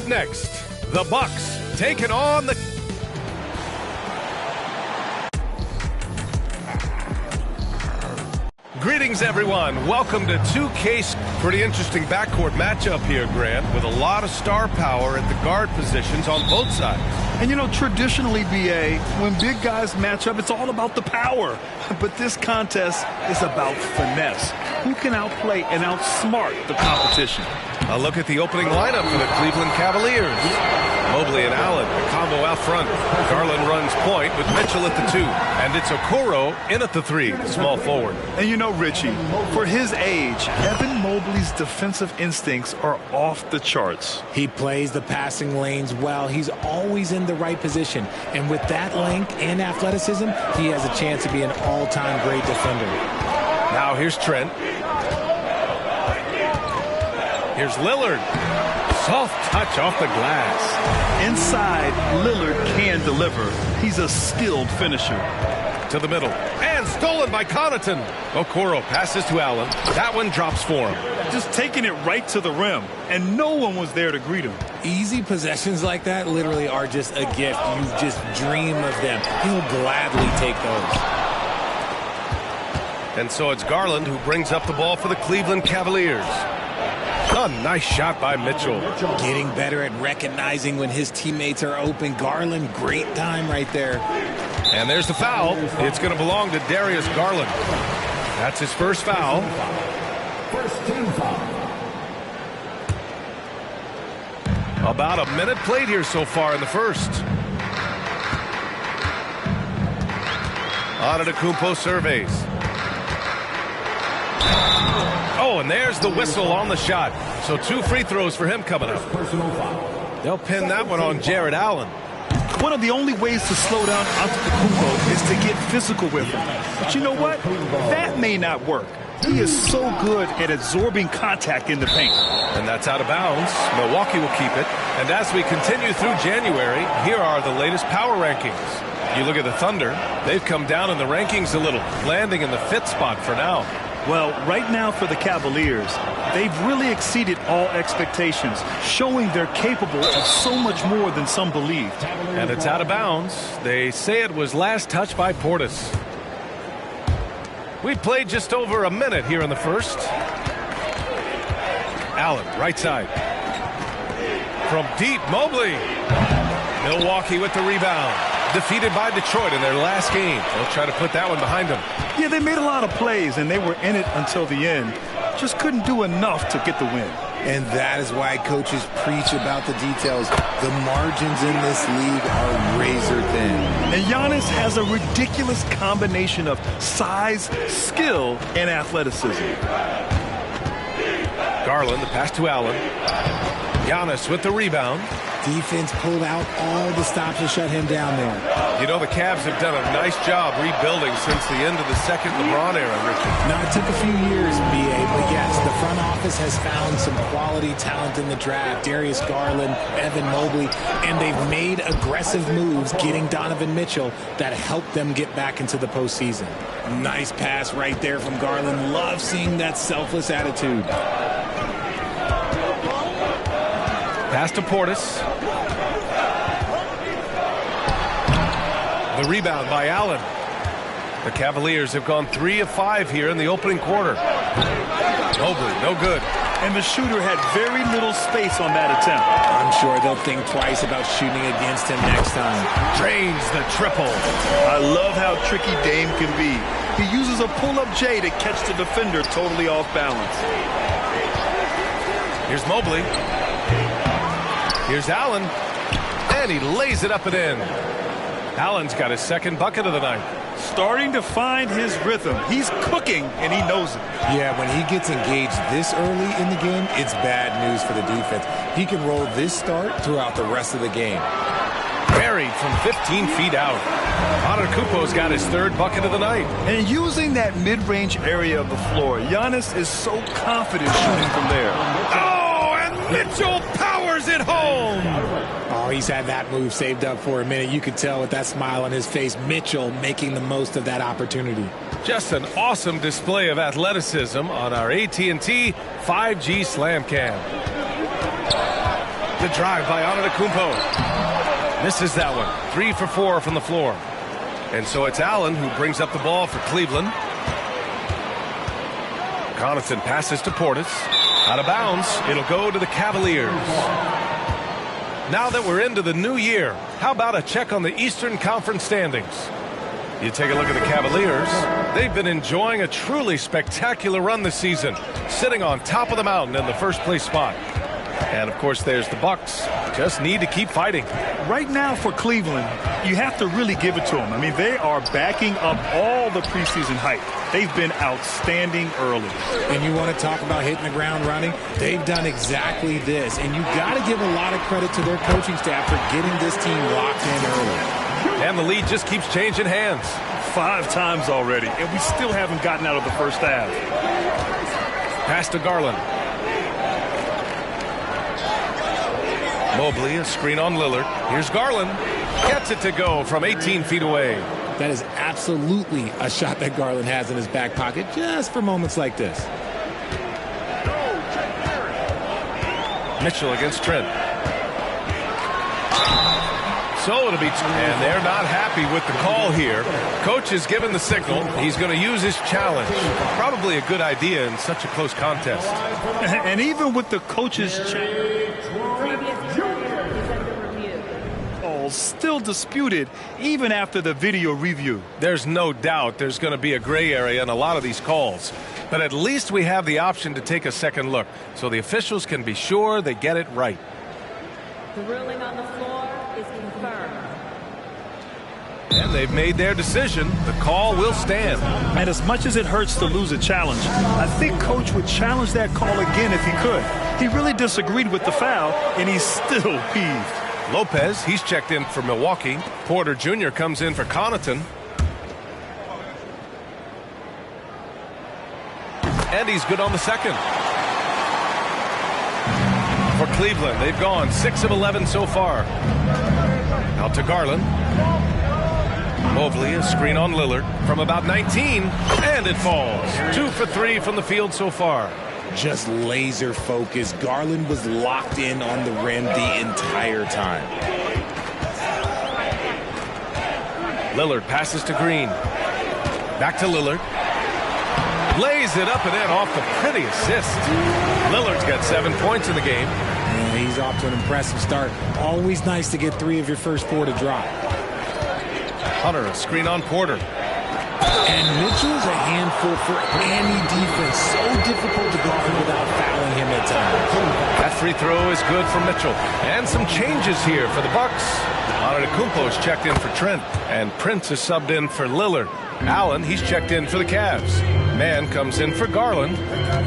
Up next, the Bucks taking on the... Greetings, everyone. Welcome to 2K's pretty interesting backcourt matchup here, Grant, with a lot of star power at the guard positions on both sides. And, you know, traditionally, B.A., when big guys match up, it's all about the power. But this contest is about finesse. Who can outplay and outsmart the competition? A look at the opening lineup for the Cleveland Cavaliers. Mobley and Allen, the combo out front. Garland runs point with Mitchell at the 2. And it's Okoro in at the 3, the small forward. And you know, Richie, for his age, Evan Mobley's defensive instincts are off the charts. He plays the passing lanes well. He's always in the right position. And with that length and athleticism, he has a chance to be an all-time great defender. Now here's Trent. Here's Lillard. Soft touch off the glass. Inside, Lillard can deliver. He's a skilled finisher. To the middle. And stolen by Connaughton. Okoro passes to Allen. That one drops for him. Just taking it right to the rim. And no one was there to greet him. Easy possessions like that literally are just a gift. You just dream of them. He'll gladly take those. And so it's Garland who brings up the ball for the Cleveland Cavaliers. A nice shot by Mitchell. Getting better at recognizing when his teammates are open. Garland, great time right there. And there's the foul. It's going to belong to Darius Garland. That's his first foul. First team foul. About a minute played here so far in the first. Antetokounmpo surveys. Oh, and there's the whistle on the shot. So 2 free throws for him coming up. Personal foul. They'll pin that one on Jared Allen. One of the only ways to slow down Antetokounmpo is to get physical with him. But you know what? That may not work. He is so good at absorbing contact in the paint. And that's out of bounds. Milwaukee will keep it. And as we continue through January, here are the latest power rankings. You look at the Thunder, they've come down in the rankings a little, landing in the 5th spot for now. Well, right now for the Cavaliers, they've really exceeded all expectations, showing they're capable of so much more than some believed. And it's out of bounds. They say it was last touched by Portis. We've played just over a minute here in the first. Allen, right side. From deep, Mobley. Milwaukee with the rebound. Defeated by Detroit in their last game. They'll try to put that one behind them. Yeah, they made a lot of plays, and they were in it until the end. Just couldn't do enough to get the win. And that is why coaches preach about the details. The margins in this league are razor thin. And Giannis has a ridiculous combination of size, skill, and athleticism. Garland, the pass to Allen. Giannis with the rebound. Defense pulled out all the stops to shut him down there. You know, the Cavs have done a nice job rebuilding since the end of the second LeBron era, Richard. Now, it took a few years, B.A., but yes, the front office has found some quality talent in the draft. Darius Garland, Evan Mobley, and they've made aggressive moves getting Donovan Mitchell that helped them get back into the postseason. Nice pass right there from Garland. Love seeing that selfless attitude. Pass to Portis. The rebound by Allen. The Cavaliers have gone 3 of 5 here in the opening quarter. Mobley, no good. And the shooter had very little space on that attempt. I'm sure they'll think twice about shooting against him next time. Drains the triple. I love how tricky Dame can be. He uses a pull-up J to catch the defender totally off balance. Here's Mobley. Here's Allen. And he lays it up and in. Allen's got his second bucket of the night. Starting to find his rhythm. He's cooking, and he knows it. Yeah, when he gets engaged this early in the game, it's bad news for the defense. He can roll this start throughout the rest of the game. Buried from 15 feet out. Antetokounmpo's got his third bucket of the night. And using that mid-range area of the floor, Giannis is so confident shooting from there. Oh, and Mitchell powers it home. Oh, he's had that move saved up for a minute. You could tell with that smile on his face, Mitchell making the most of that opportunity. Just an awesome display of athleticism on our AT&T 5G Slam Cam. Good drive by Antetokounmpo. Misses that one. 3 for 4 from the floor. And so it's Allen who brings up the ball for Cleveland. Connaughton passes to Portis. Out of bounds. It'll go to the Cavaliers. Now that we're into the new year, how about a check on the Eastern Conference standings? You take a look at the Cavaliers. They've been enjoying a truly spectacular run this season, sitting on top of the mountain in the first place spot. And, of course, there's the Bucks. Just need to keep fighting. Right now for Cleveland, you have to really give it to them. I mean, they are backing up all the preseason hype. They've been outstanding early. And you want to talk about hitting the ground running? They've done exactly this. And you got to give a lot of credit to their coaching staff for getting this team locked in early. And the lead just keeps changing hands. 5 times already, and we still haven't gotten out of the first half. Pass to Garland. Mobley, a screen on Lillard. Here's Garland. Gets it to go from 18 feet away. That is absolutely a shot that Garland has in his back pocket just for moments like this. Mitchell against Trent. So it'll be, and they're not happy with the call here. Coach has given the signal. He's going to use his challenge. Probably a good idea in such a close contest. And even with the coach's challenge, still disputed even after the video review. There's no doubt there's going to be a gray area in a lot of these calls. But at least we have the option to take a second look so the officials can be sure they get it right. The ruling on the floor is confirmed. And they've made their decision. The call will stand. And as much as it hurts to lose a challenge, I think Coach would challenge that call again if he could. He really disagreed with the foul, and he's still peeved. Lopez, he's checked in for Milwaukee. Porter Jr. comes in for Connaughton. And he's good on the second. For Cleveland, they've gone 6 of 11 so far. Out to Garland. Mobley, a screen on Lillard from about 19, and it falls. 2 for 3 from the field so far. Just laser focused. Garland was locked in on the rim the entire time. Lillard passes to Green. Back to Lillard. Lays it up and in off the pretty assist. Lillard's got 7 points in the game. And he's off to an impressive start. Always nice to get 3 of your first 4 to drop. Hunter, a screen on Porter. And Mitchell's a handful for any defense. So difficult to guard without fouling him at times. That free throw is good for Mitchell. And some changes here for the Bucks. Antetokounmpo's checked in for Trent. And Prince is subbed in for Lillard. Allen, he's checked in for the Cavs. Mann comes in for Garland.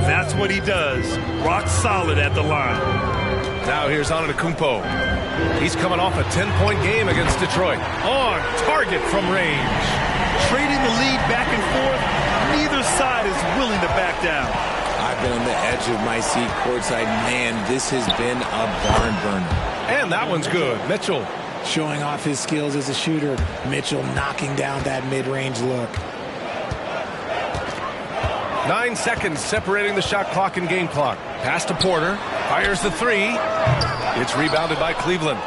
That's what he does. Rock solid at the line. Now here's Antetokounmpo. He's coming off a 10-point game against Detroit. On target from range. Trading the lead back and forth, neither side is willing to back down. I've been on the edge of my seat courtside. Man, this has been a barn burner. And that one's good. Mitchell. Showing off his skills as a shooter. Mitchell knocking down that mid-range look. 9 seconds separating the shot clock and game clock. Pass to Porter. Fires the 3. It's rebounded by Cleveland.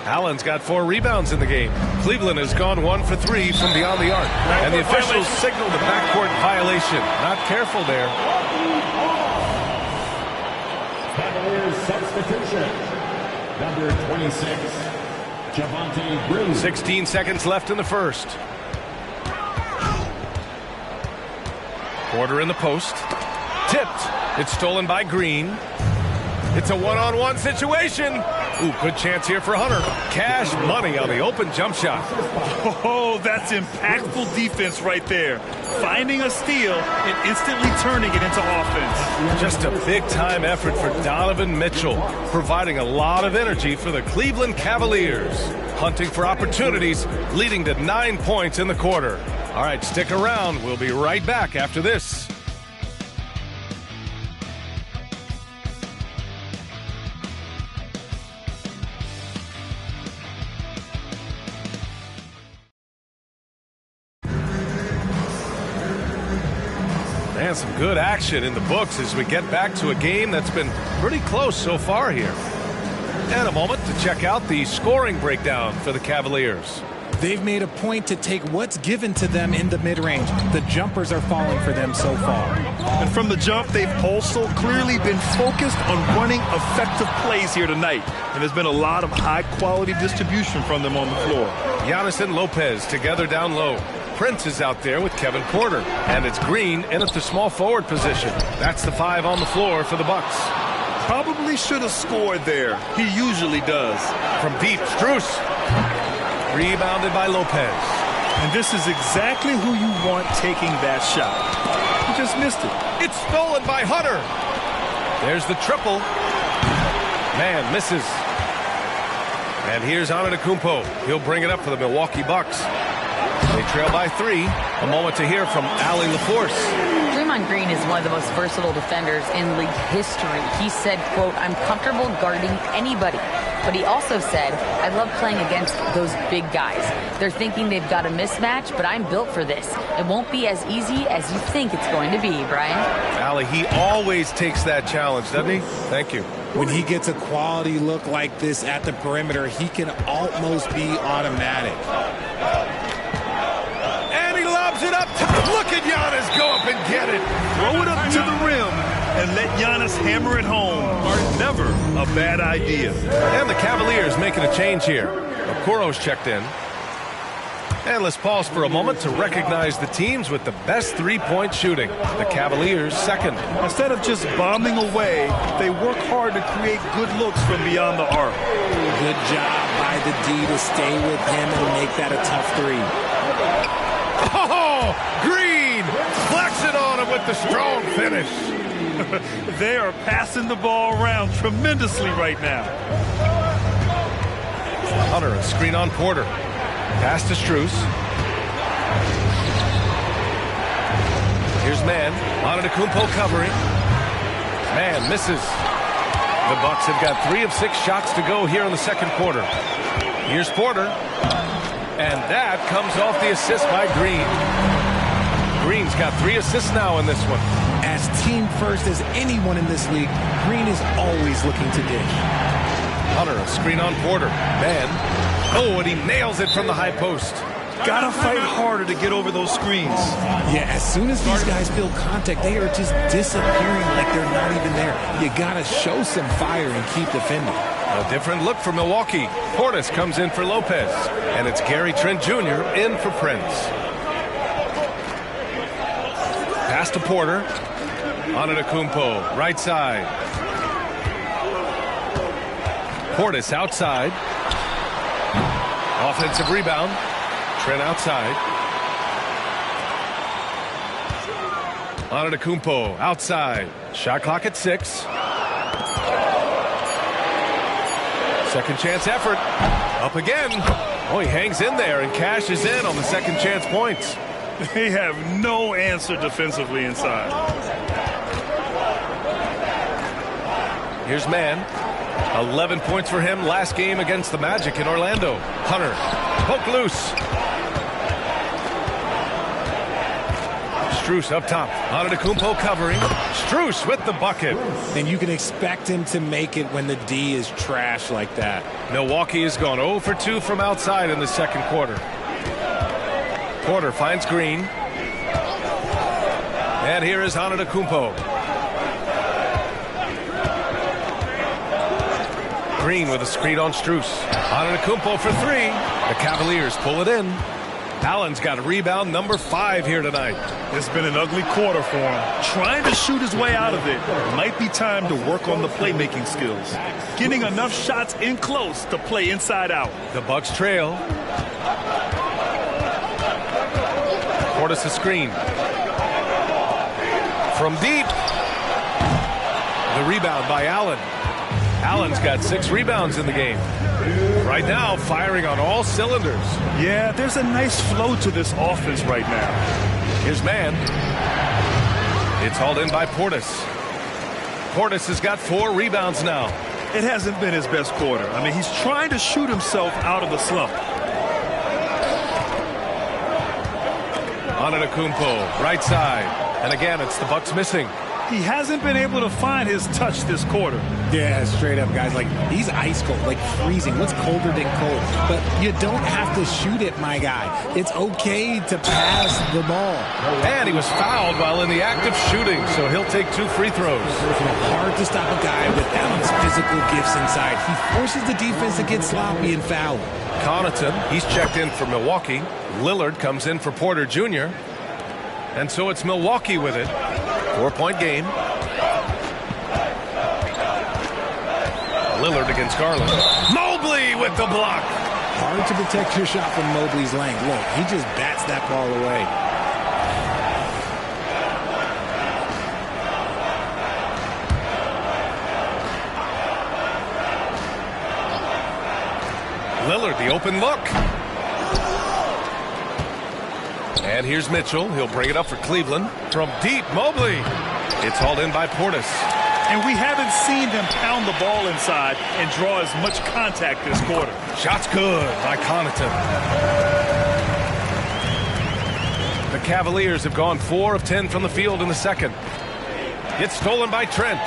Allen's got 4 rebounds in the game. Cleveland has gone 1 for 3 from beyond the arc. And the officials signaled a backcourt violation. Not careful there. Cavaliers substitution. Number 26, Javonte Green. 16 seconds left in the first. Porter in the post. Tipped. It's stolen by Green. It's a one-on-one situation. Ooh, good chance here for Hunter. Cash money on the open jump shot. Oh, that's impactful defense right there. Finding a steal and instantly turning it into offense. Just a big-time effort for Donovan Mitchell, providing a lot of energy for the Cleveland Cavaliers. Hunting for opportunities, leading to 9 points in the quarter. All right, stick around. We'll be right back after this. And some good action in the books as we get back to a game that's been pretty close so far here. And a moment to check out the scoring breakdown for the Cavaliers. They've made a point to take what's given to them in the mid-range. The jumpers are falling for them so far. And from the jump, they've also clearly been focused on running effective plays here tonight. And there's been a lot of high-quality distribution from them on the floor. Giannis and Lopez together down low. Prince is out there with Kevin Porter. And it's Green in at the small forward position. That's the 5 on the floor for the Bucks. Probably should have scored there. He usually does. From deep, Strus. Rebounded by Lopez. And this is exactly who you want taking that shot. He just missed it. It's stolen by Hunter. There's the triple. Man misses. And here's Antetokounmpo. He'll bring it up for the Milwaukee Bucks. They trail by 3. A moment to hear from Allie LaForce. Draymond Green is one of the most versatile defenders in league history. He said, quote, "I'm comfortable guarding anybody." But he also said, "I love playing against those big guys. They're thinking they've got a mismatch, but I'm built for this. It won't be as easy as you think it's going to be," Brian. Allie, he always takes that challenge, doesn't he? Thank you. When he gets a quality look like this at the perimeter, he can almost be automatic. And he lobs it up top. Look at Giannis go up and get it. Throw it up to the rim and let Giannis hammer it home. Never a bad idea. And the Cavaliers making a change here. Okoro's checked in. And let's pause for a moment to recognize the teams with the best three-point shooting. The Cavaliers second. Instead of just bombing away, they work hard to create good looks from beyond the arc. Good job by the D to stay with him and make that a tough 3. Oh, Green flexing on him with the strong finish. They are passing the ball around tremendously right now. Hunter, a screen on Porter. Pass to Strus. Here's Man. Antetokounmpo covering. Man misses. The Bucks have got 3 of 6 shots to go here in the second quarter. Here's Porter. And that comes off the assist by Green. Green's got 3 assists now in this one. As team first as anyone in this league, Green is always looking to dish. Hunter, a screen on Porter. Man. Oh, and he nails it from the high post. Gotta fight harder to get over those screens. Yeah, as soon as these guys feel contact, they are just disappearing like they're not even there. You gotta show some fire and keep defending. A different look for Milwaukee. Portis comes in for Lopez. And it's Gary Trent Jr. in for Prince. Pass to Porter. Antetokounmpo, right side. Portis outside. Offensive rebound. Trent outside. Antetokounmpo outside. Shot clock at 6. Second chance effort. Up again. Oh, he hangs in there and cashes in on the second chance points. They have no answer defensively inside. Here's Man. 11 points for him last game against the Magic in Orlando. Hunter. Poke loose. Strus up top. Antetokounmpo covering. Strus with the bucket. And you can expect him to make it when the D is trash like that. Milwaukee has gone 0 for 2 from outside in the second quarter. Porter finds Green. And here is Antetokounmpo. Green with a screen on Strus. Antetokounmpo for 3. The Cavaliers pull it in. Allen's got rebound number 5 here tonight. It's been an ugly quarter for him. Trying to shoot his way out of it. Might be time to work on the playmaking skills. Getting enough shots in close to play inside out. The Bucks trail. Portis a screen. From deep. The rebound by Allen. Allen's got 6 rebounds in the game. Right now, firing on all cylinders. Yeah, there's a nice flow to this offense right now. Here's Man. It's hauled in by Portis. Portis has got 4 rebounds now. It hasn't been his best quarter. I mean, he's trying to shoot himself out of the slump. Antetokounmpo, right side. And again, it's the Bucks missing. He hasn't been able to find his touch this quarter. Yeah, straight up, guys. Like, he's ice cold, like freezing. What's colder than cold? But you don't have to shoot it, my guy. It's okay to pass the ball. And he was fouled while in the act of shooting, so he'll take 2 free throws. Hard to stop a guy with Allen's physical gifts inside. He forces the defense to get sloppy and foul. Connaughton, he's checked in for Milwaukee. Lillard comes in for Porter Jr. And so it's Milwaukee with it. 4-point game. Lillard against Garland. Mobley with the block. Hard to protect your shot from Mobley's length. Look, he just bats that ball away. Lillard, the open look. And here's Mitchell. He'll bring it up for Cleveland. From deep, Mobley. It's hauled in by Portis. And we haven't seen them pound the ball inside and draw as much contact this quarter. Shot's good by Connaughton. The Cavaliers have gone 4 of 10 from the field in the second. It's stolen by Trent.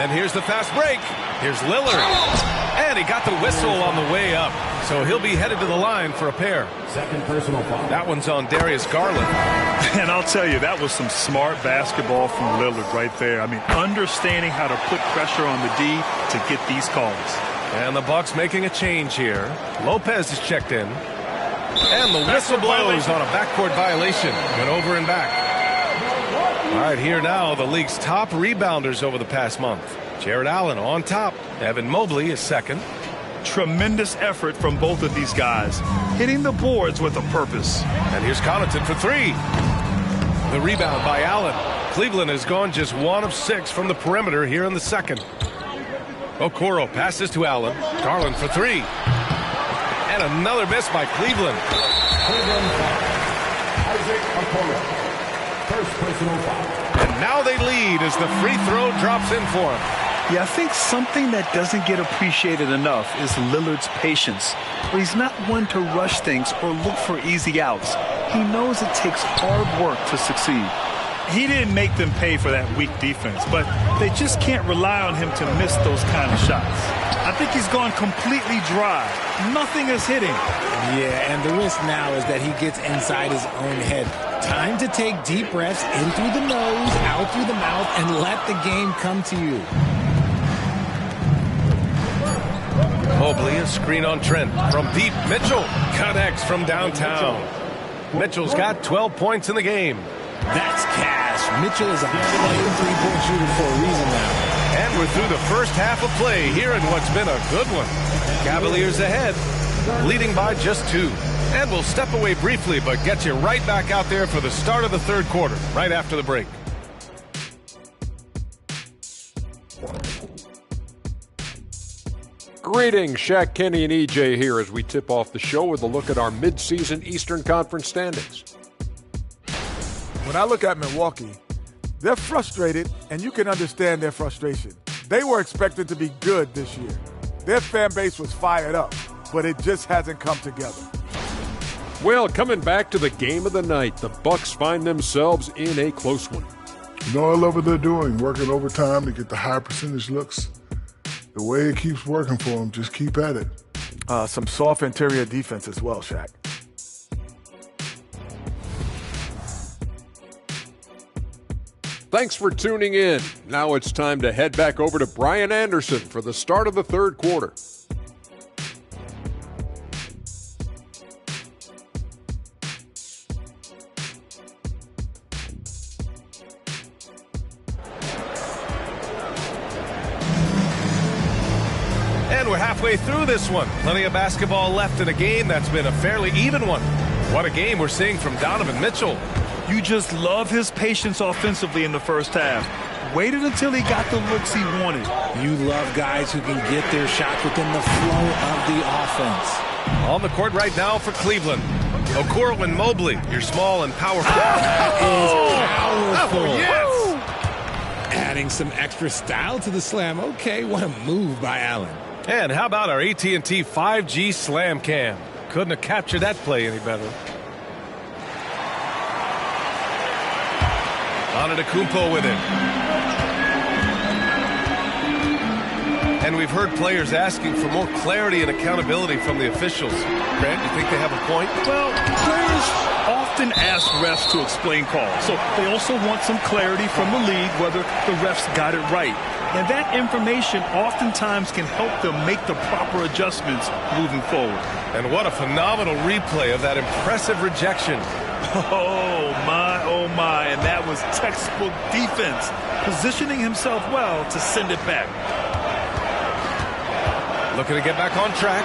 And here's the fast break. Here's Lillard. And he got the whistle on the way up. So he'll be headed to the line for a pair. Second personal foul. That one's on Darius Garland. And I'll tell you, that was some smart basketball from Lillard right there. I mean, understanding how to put pressure on the D to get these calls. And the Bucks making a change here. Lopez is checked in. And the whistle blows on a backcourt violation. Went over and back. All right, here now, the league's top rebounders over the past month. Jared Allen on top. Evan Mobley is second. Tremendous effort from both of these guys, hitting the boards with a purpose. And here's Connaughton for 3. The rebound by Allen. Cleveland has gone just 1 of 6 from the perimeter here in the second. Okoro passes to Allen. Garland for 3. And another miss by Cleveland. Cleveland foul. Isaac Okoro. First personal foul. And now they lead as the free throw drops in for him. Yeah, I think something that doesn't get appreciated enough is Lillard's patience. But he's not one to rush things or look for easy outs. He knows it takes hard work to succeed. He didn't make them pay for that weak defense, but they just can't rely on him to miss those kind of shots. I think he's gone completely dry. Nothing is hitting. Yeah, and the risk now is that he gets inside his own head. Time to take deep breaths in through the nose, out through the mouth, and let the game come to you. Mobley, a screen on Trent. From deep, Mitchell connects from downtown. Mitchell's got 12 points in the game. That's cash. Mitchell is a high three-point shooter for a reason now. And we're through the first half of play here in what's been a good one. Cavaliers ahead, leading by just 2. And we'll step away briefly, but get you right back out there for the start of the third quarter, right after the break. Greetings, Shaq, Kenny, and EJ here as we tip off the show with a look at our midseason Eastern Conference standings. When I look at Milwaukee, they're frustrated, and you can understand their frustration. They were expected to be good this year. Their fan base was fired up, but it just hasn't come together. Well, coming back to the game of the night, the Bucks find themselves in a close one. You know, I love what they're doing, working overtime to get the high percentage looks. The way it keeps working for them, just keep at it. Some soft interior defense as well, Shaq. Thanks for tuning in. Now it's time to head back over to Brian Anderson for the start of the third quarter. And we're halfway through this one. Plenty of basketball left in a game that's been a fairly even one. What a game we're seeing from Donovan Mitchell. You just love his patience offensively in the first half. Waited until he got the looks he wanted. You love guys who can get their shots within the flow of the offense. On the court right now for Cleveland. Okoro and Mobley, you're small and powerful. That is powerful. Yes! Adding some extra style to the slam. Okay, what a move by Allen. And how about our AT&T 5G Slam Cam? Couldn't have captured that play any better. Antetokounmpo with it. And we've heard players asking for more clarity and accountability from the officials. Grant, you think they have a point? Well, players often ask refs to explain calls. So they also want some clarity from the league whether the refs got it right. And that information oftentimes can help them make the proper adjustments moving forward. And what a phenomenal replay of that impressive rejection. Oh, my. And that was textbook defense, positioning himself well to send it back. Looking to get back on track.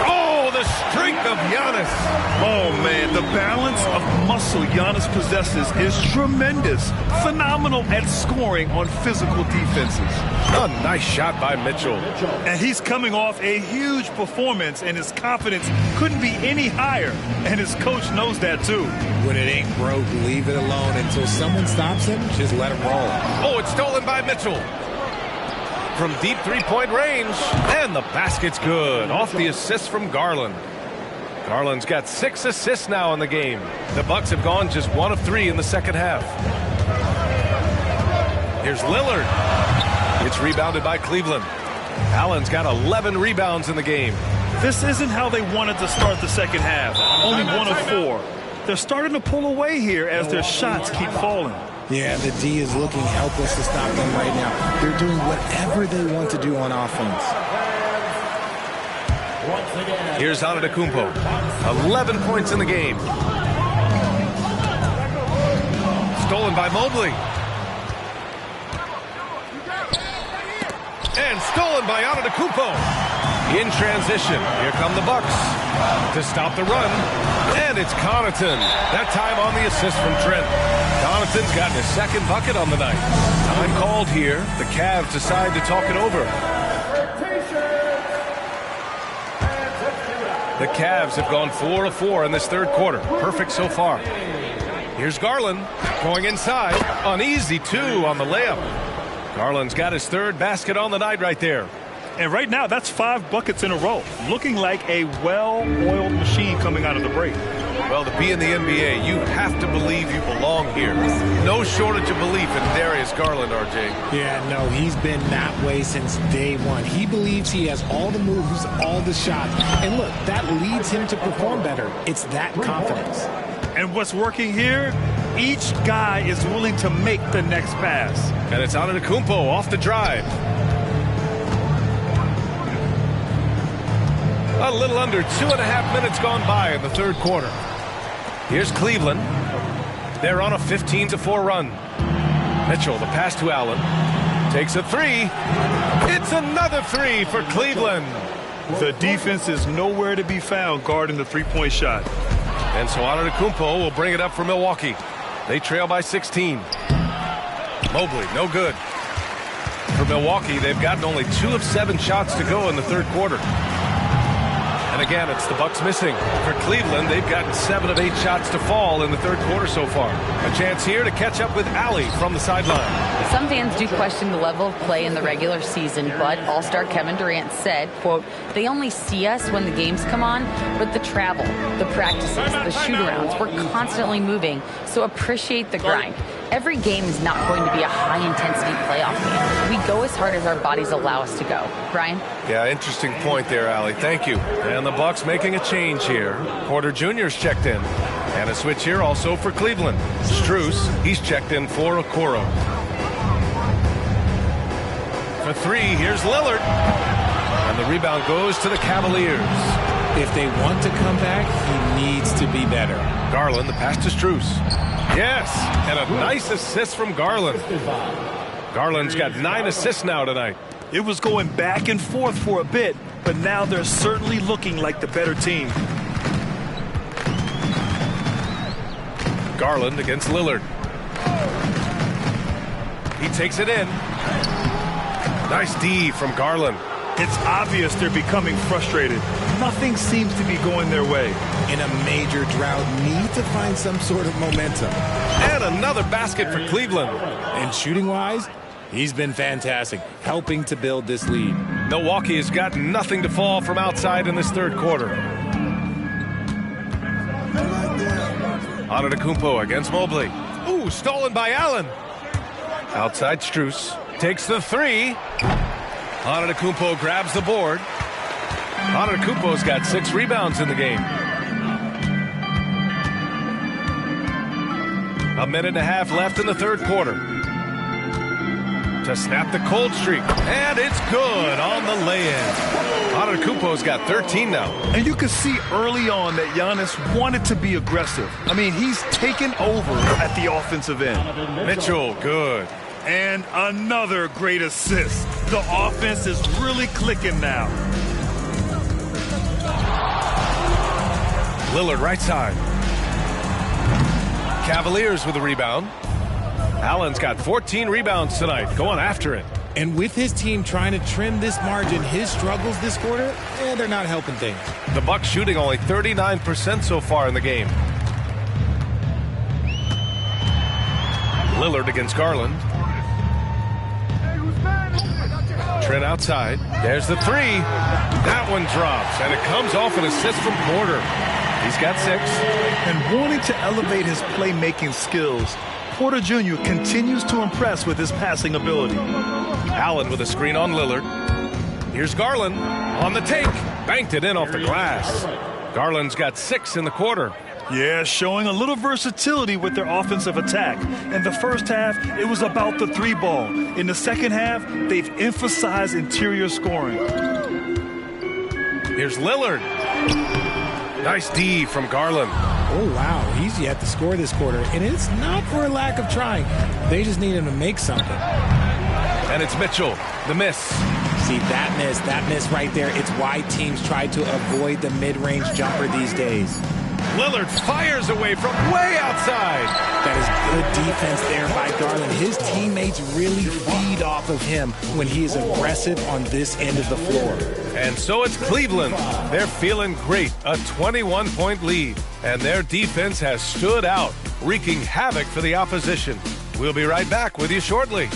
Oh, the strength of Giannis. Oh, man, the balance of muscle Giannis possesses is tremendous. Phenomenal at scoring on physical defenses. A nice shot by Mitchell. And he's coming off a huge performance, and his confidence couldn't be any higher. And his coach knows that, too. When it ain't broke, leave it alone until someone stops him. Just let him roll. Oh, it's stolen by Mitchell. From deep three-point range, and the basket's good. Off the assist from Garland. Garland's got 6 assists now in the game. The Bucks have gone just 1 of 3 in the second half. Here's Lillard. It's rebounded by Cleveland. Allen's got 11 rebounds in the game. This isn't how they wanted to start the second half. Only 1 of 4. They're starting to pull away here as their shots keep falling. Yeah, the D is looking helpless to stop them right now. They're doing whatever they want to do on offense. Here's Antetokounmpo. 11 points in the game. Stolen by Mobley. And stolen by Antetokounmpo. In transition, here come the Bucks to stop the run. And it's Connaughton. That time on the assist from Trent. Connaughton's gotten his second bucket on the night. Time called here. The Cavs decide to talk it over. The Cavs have gone 4 of 4 in this third quarter. Perfect so far. Here's Garland going inside. An easy 2 on the layup. Garland's got his third basket on the night right there. And right now, that's 5 buckets in a row. Looking like a well-oiled machine coming out of the break. Well, to be in the NBA, you have to believe you belong here. No shortage of belief in Darius Garland, RJ. Yeah, no, he's been that way since day one. He believes he has all the moves, all the shots. And look, that leads him to perform better. It's that confidence. And what's working here? Each guy is willing to make the next pass. And it's Antetokounmpo off the drive. A little under 2.5 minutes gone by in the third quarter. Here's Cleveland. They're on a 15-4 run. Mitchell, the pass to Allen. Takes a 3. It's another 3 for Cleveland. The defense is nowhere to be found guarding the three-point shot. And so Antetokounmpo will bring it up for Milwaukee. They trail by 16. Mobley, no good. For Milwaukee, they've gotten only 2 of 7 shots to go in the third quarter. And again, it's the Bucks missing. For Cleveland, they've gotten 7 of 8 shots to fall in the third quarter so far. A chance here to catch up with Allie from the sideline. Some fans do question the level of play in the regular season, but All-Star Kevin Durant said, quote, they only see us when the games come on, but the travel, the practices, the shoot-arounds, we're constantly moving, so appreciate the grind. Every game is not going to be a high-intensity playoff game. We go as hard as our bodies allow us to go. Brian? Yeah, interesting point there, Allie. Thank you. And the Bucks making a change here. Porter Jr.'s checked in. And a switch here also for Cleveland. Strus, he's checked in for Okoro. For 3, here's Lillard. And the rebound goes to the Cavaliers. If they want to come back, he needs to be better. Garland, the pass to Strus. Yes, and a nice assist from Garland. Garland's got 9 assists now tonight. It was going back and forth for a bit, but now they're certainly looking like the better team. Garland against Lillard. He takes it in. Nice D from Garland. It's obvious they're becoming frustrated. Nothing seems to be going their way. In a major drought, need to find some sort of momentum. And another basket for Cleveland. And shooting-wise, he's been fantastic, helping to build this lead. Milwaukee has got nothing to fall from outside in this third quarter. Antetokounmpo against Mobley. Ooh, stolen by Allen. Outside Strus. Takes the 3. Antetokounmpo grabs the board. Antetokounmpo's got 6 rebounds in the game. A minute and a half left in the third quarter. To snap the cold streak. And it's good on the lay-in. Antetokounmpo's got 13 now. And you can see early on that Giannis wanted to be aggressive. I mean, he's taken over at the offensive end. Mitchell, good. And another great assist. The offense is really clicking now. Lillard right side. Cavaliers with a rebound. Allen's got 14 rebounds tonight, going after it. And with his team trying to trim this margin, his struggles this quarter, they're not helping things. The Bucks shooting only 39% so far in the game. Lillard against Garland. Trent outside. There's the 3. That one drops, and it comes off an assist from Porter. He's got 6. And wanting to elevate his playmaking skills, Porter Jr. continues to impress with his passing ability. Allen with a screen on Lillard. Here's Garland on the take. Banked it in off the glass. Garland's got 6 in the quarter. Yeah, showing a little versatility with their offensive attack. In the first half, it was about the 3 ball. In the second half, they've emphasized interior scoring. Here's Lillard. Nice D from Garland. Oh, wow. He's yet to score this quarter. And it's not for a lack of trying. They just need him to make something. And it's Mitchell. The miss. See, that miss right there, it's why teams try to avoid the mid-range jumper these days. Lillard fires away from way outside. That is good defense there by Garland. His teammates really feed off of him when he is aggressive on this end of the floor. And so it's Cleveland. They're feeling great. A 21-point lead. And their defense has stood out, wreaking havoc for the opposition. We'll be right back with you shortly.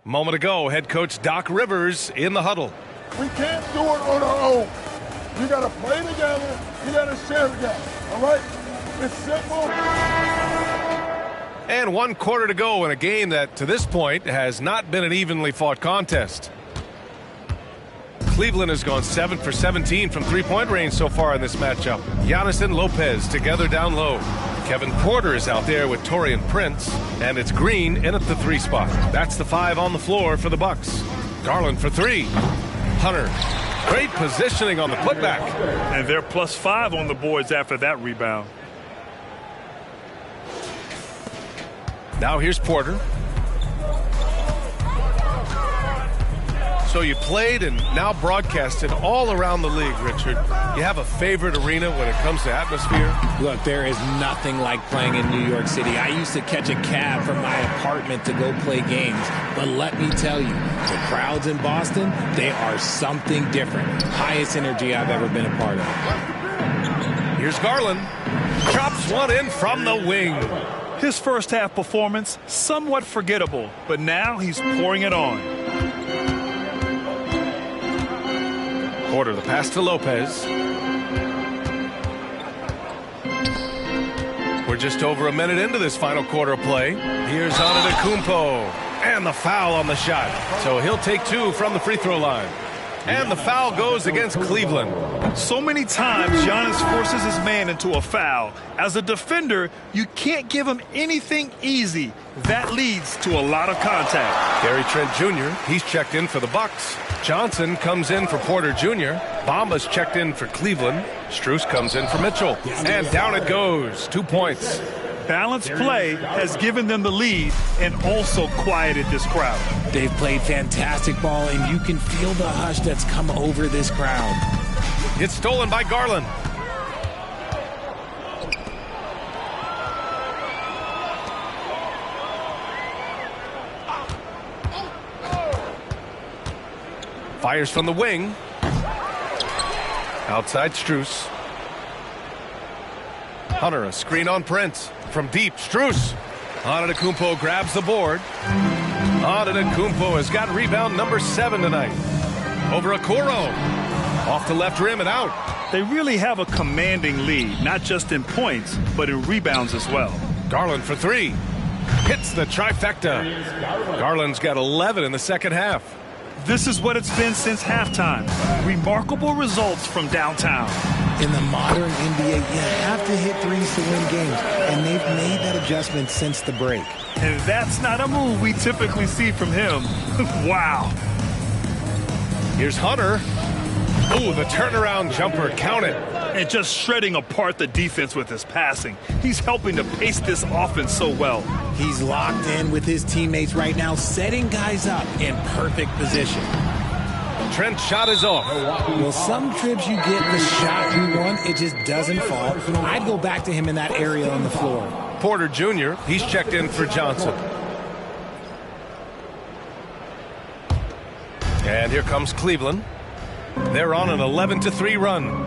Moment ago, head coach Doc Rivers in the huddle. We can't do it on our own. You got to play together. You got to share together. All right? It's simple. And 1 quarter to go in a game that, to this point, has not been an evenly fought contest. Cleveland has gone 7 for 17 from three-point range so far in this matchup. Giannis and Lopez together down low. Kevin Porter is out there with Taurean Prince, and it's Green in at the 3 spot. That's the 5 on the floor for the Bucks. Garland for 3. Hunter, great positioning on the putback. And they're +5 on the boards after that rebound. Now here's Porter. So you played and now broadcasted all around the league, Richard. You have a favorite arena when it comes to atmosphere? Look, there is nothing like playing in New York City. I used to catch a cab from my apartment to go play games. But let me tell you, the crowds in Boston, they are something different. Highest energy I've ever been a part of. Here's Garland. Drops one in from the wing. His first half performance, somewhat forgettable, but now he's pouring it on. Porter, the pass to Lopez. We're just over a minute into this final quarter of play. Here's Antetokounmpo. And the foul on the shot. So he'll take 2 from the free throw line. And the foul goes against Cleveland. So many times, Giannis forces his man into a foul. As a defender, you can't give him anything easy. That leads to a lot of contact. Gary Trent Jr., he's checked in for the Bucks. Johnson comes in for Porter Jr. Bamba's checked in for Cleveland. Strus comes in for Mitchell. And down it goes. 2 points. Balanced play has given them the lead and also quieted this crowd. They've played fantastic ball, and you can feel the hush that's come over this crowd. It's stolen by Garland. Fires from the wing. Outside Strus. Hunter, a screen on Prince. From deep, Strus. Antetokounmpo grabs the board. Antetokounmpo has got rebound number 7 tonight. Over Okoro. Off the left rim and out. They really have a commanding lead, not just in points, but in rebounds as well. Garland for three. Hits the trifecta. Garland's got 11 in the second half. This is what it's been since halftime. Remarkable results from downtown. In the modern NBA, you have to hit threes to win games, and they've made that adjustment since the break. And that's not a move we typically see from him. Wow. Here's Hunter. Ooh, the turnaround jumper, count it. And just shredding apart the defense with his passing. He's helping to pace this offense so well. He's locked in with his teammates right now, setting guys up in perfect position. Trent's shot is off. Well, some trips you get the shot you want, it just doesn't fall. I'd go back to him in that area on the floor. Porter Jr., he's checked in for Johnson. And here comes Cleveland. They're on an 11-3 run.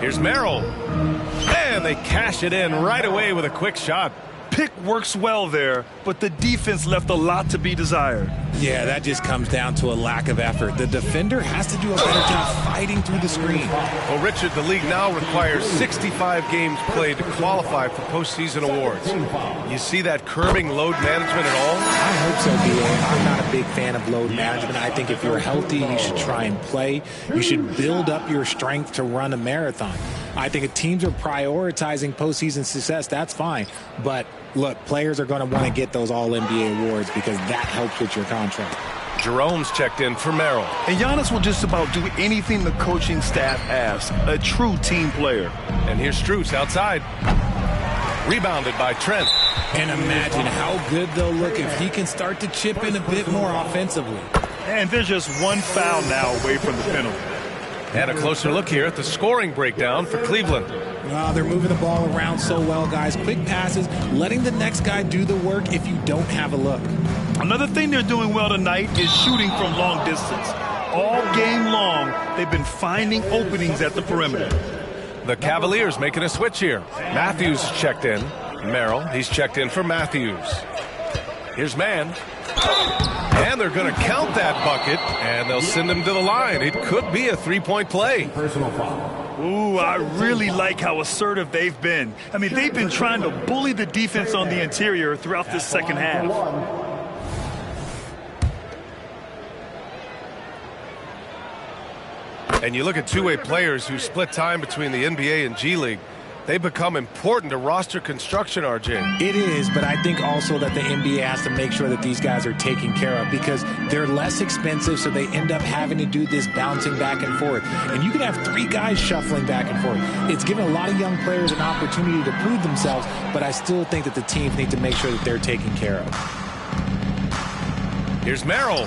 Here's Merrill. And they cash it in right away with a quick shot. Pick works well there, but the defense left a lot to be desired. Yeah, that just comes down to a lack of effort. The defender has to do a better job fighting through the screen. Well, Richard, the league now requires 65 games played to qualify for postseason awards. You see that curbing load management at all? I hope so, B.A. I'm not a big fan of load management. I think if you're healthy, you should try and play. You should build up your strength to run a marathon. I think if teams are prioritizing postseason success, that's fine. But look, players are going to want to get those All-NBA awards because that helps with your contract. Jerome's checked in for Merrill. And Giannis will just about do anything the coaching staff asks. A true team player. And here's Strus outside. Rebounded by Trent. And imagine how good they'll look if he can start to chip in a bit more offensively. And they're just one foul now away from the penalty. And a closer look here at the scoring breakdown for Cleveland. Wow, they're moving the ball around so well, guys. Quick passes, letting the next guy do the work if you don't have a look. Another thing they're doing well tonight is shooting from long distance. All game long, they've been finding openings at the perimeter. The Cavaliers making a switch here. Matthews checked in. Merrill, he's checked in for Matthews. Here's Mann. And they're going to count that bucket, and they'll send him to the line. It could be a three-point play. Personal foul. Ooh, I really like how assertive they've been. I mean, they've been trying to bully the defense on the interior throughout this second half. And you look at two-way players who split time between the NBA and G League. They become important to roster construction, RJ. It is, but I think also that the NBA has to make sure that these guys are taken care of because they're less expensive, so they end up having to do this bouncing back and forth. And you can have three guys shuffling back and forth. It's given a lot of young players an opportunity to prove themselves, but I still think that the teams need to make sure that they're taken care of. Here's Merrill.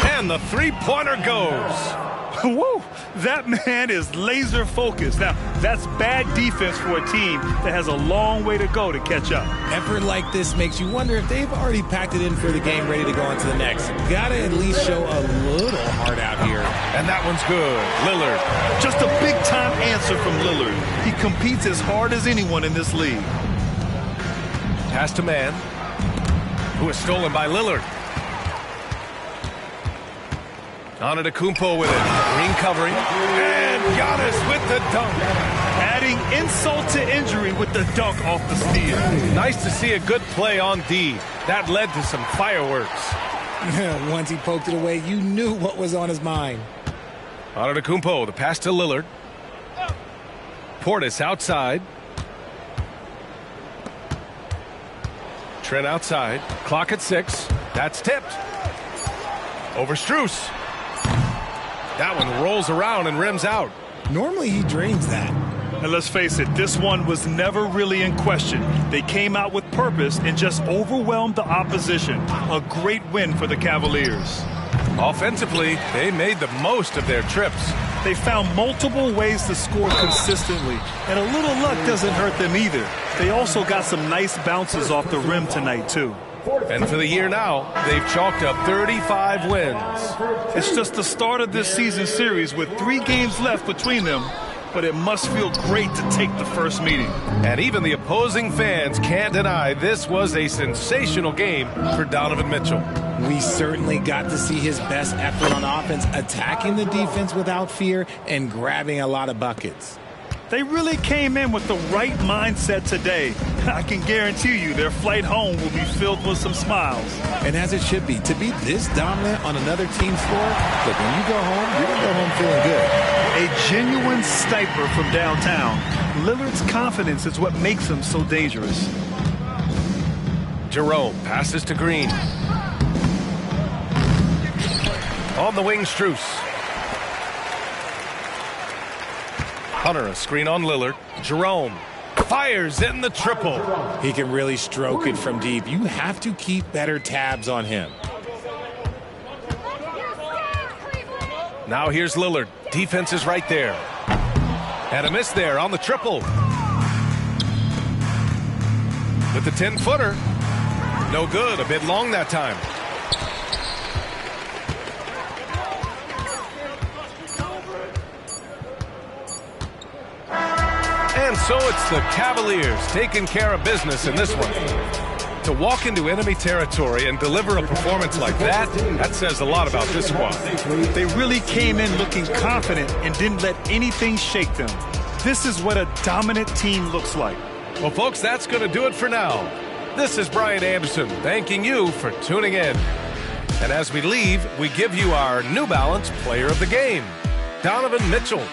And the three-pointer goes. Woo! That man is laser focused. Now, that's bad defense for a team that has a long way to go to catch up. Effort like this makes you wonder if they've already packed it in for the game, ready to go on to the next. Gotta at least show a little heart out here. And that one's good. Lillard. Just a big-time answer from Lillard. He competes as hard as anyone in this league. Pass to Mann, who is stolen by Lillard. Antetokounmpo with it. Green covering. And Giannis with the dunk. Adding insult to injury with the dunk off the steal. Nice to see a good play on D. That led to some fireworks. Once he poked it away, you knew what was on his mind. Antetokounmpo, the pass to Lillard. Portis outside. Trent outside. Clock at 6. That's tipped. Over Strus. That one rolls around and rims out. Normally he drains that. And let's face it, this one was never really in question. They came out with purpose and just overwhelmed the opposition. A great win for the Cavaliers. Offensively, they made the most of their trips. They found multiple ways to score consistently, and a little luck doesn't hurt them either. They also got some nice bounces off the rim tonight, too. And for the year now, they've chalked up 35 wins. It's just the start of this season series with 3 games left between them, but it must feel great to take the first meeting. And even the opposing fans can't deny this was a sensational game for Donovan Mitchell. We certainly got to see his best effort on offense, attacking the defense without fear and grabbing a lot of buckets. They really came in with the right mindset today. I can guarantee you their flight home will be filled with some smiles. And as it should be, to be this dominant on another team's floor, look, when you go home, you're going to go home feeling good. A genuine sniper from downtown. Lillard's confidence is what makes him so dangerous. Jerome passes to Green. On the wing, Strus. Hunter, a screen on Lillard. Jerome fires in the triple. He can really stroke it from deep. You have to keep better tabs on him. Now here's Lillard. Defense is right there. And a miss there on the triple. With the 10-footer. No good. A bit long that time. And so it's the Cavaliers taking care of business in this one. To walk into enemy territory and deliver a performance like that, that says a lot about this squad. They really came in looking confident and didn't let anything shake them. This is what a dominant team looks like. Well, folks, that's going to do it for now. This is Brian Anderson thanking you for tuning in. And as we leave, we give you our New Balance Player of the Game, Donovan Mitchell.